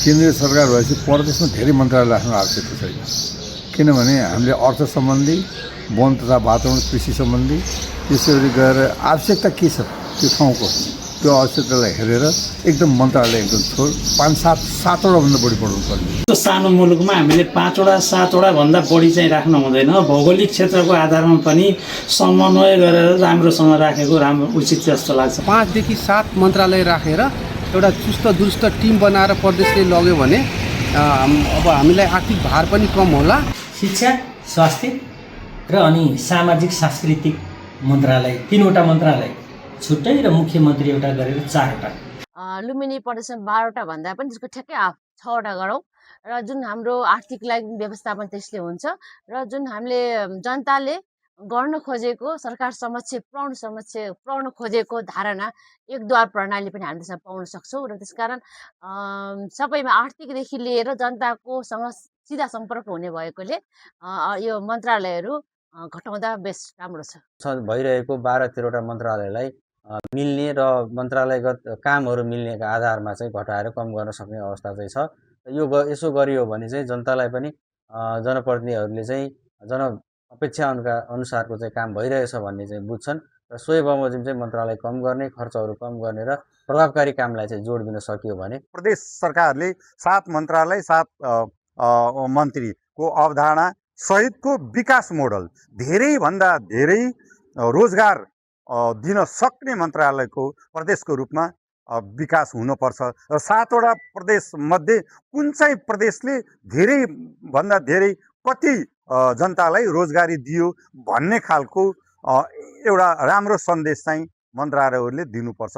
केन्द्रीय सरकार भएपछि प्रदेशमा धेरै मन्त्रालय राख्नु आवश्यकता छैन, किनभने हामीले अर्थ सम्बन्धी, वन तथा वातावरण, कृषि सम्बन्धी त्यसरी गएर आवश्यकता के छ त्यो ठाउँको त्यो आवश्यकतालाई हेरेर एकदम मन्त्रालय एकदम छोड 5-7 भन्दा बढी बढाउनु पर्ने। त्यो सानो मुलुकमा हामीले 5-7 भन्दा बढी चाहिँ राख्नु हुँदैन। भौगोलिक क्षेत्रको आधारमा पनि समन्वय गरेर राम्रोसँग राखेको राम्रो उचित जस्तो लाग्छ। 5 देखि 7 मन्त्रालय राखेर एउटा चुस्त दुरुस्त टिम बनाएर प्रदेशले लग्यो भने अब हामीलाई आर्थिक भार पनि कम होला। शिक्षा, स्वास्थ्य र अनि सामाजिक सांस्कृतिक मन्त्रालय 3वटा मन्त्रालय छुट्टै र मुख्यमन्त्री एउटा गरेर 4वटा। लुम्बिनी प्रदेशमा 12वटा भन्दा पनि त्यसको ठ्याक्कै 6वटा गरौँ र जुन हाम्रो आर्थिक लागि व्यवस्थापन त्यसले हुन्छ र जुन हामीले जनताले गर्न खोजेको सरकार समक्ष पुर्याउन खोजेको धारणा एकद्वार प्रणाली पनि हामीले त्यसमा पाउन सक्छौँ र त्यसकारण सबैमा आर्थिकदेखि लिएर जनताकोसँग सिधा सम्पर्क हुने भएकोले यो मन्त्रालयहरू घटाउँदा बेस्ट राम्रो छ। भइरहेको 12-13वटा मन्त्रालयलाई मिल्ने र मन्त्रालयगत कामहरू मिल्नेका आधारमा चाहिँ घटाएर कम गर्न सक्ने अवस्था चाहिँ छ। यो यसो गरियो भने चाहिँ जनतालाई पनि जनप्रतिनिधिहरूले चाहिँ अपेक्षा अनुसारको चाहिँ काम भइरहेछ भन्ने चाहिँ बुझ्छन् र सोही बमोजिम चाहिँ मन्त्रालय कम गर्ने, खर्चहरू कम गर्ने र प्रभावकारी कामलाई चाहिँ जोड दिन सकियो भने प्रदेश सरकारले 7 मन्त्रालय 7 मन्त्रीको अवधारणा सहितको विकास मोडल धेरैभन्दा धेरै रोजगार दिन सक्ने मन्त्रालयको प्रदेशको रूपमा विकास हुनुपर्छ र 7वटा प्रदेश मध्ये कुन चाहिँ प्रदेशले धेरैभन्दा धेरै कति जनतालाई रोजगारी दियो भन्ने खालको एउटा राम्रो सन्देश चाहिँ मन्त्रालयहरूले दिनुपर्छ।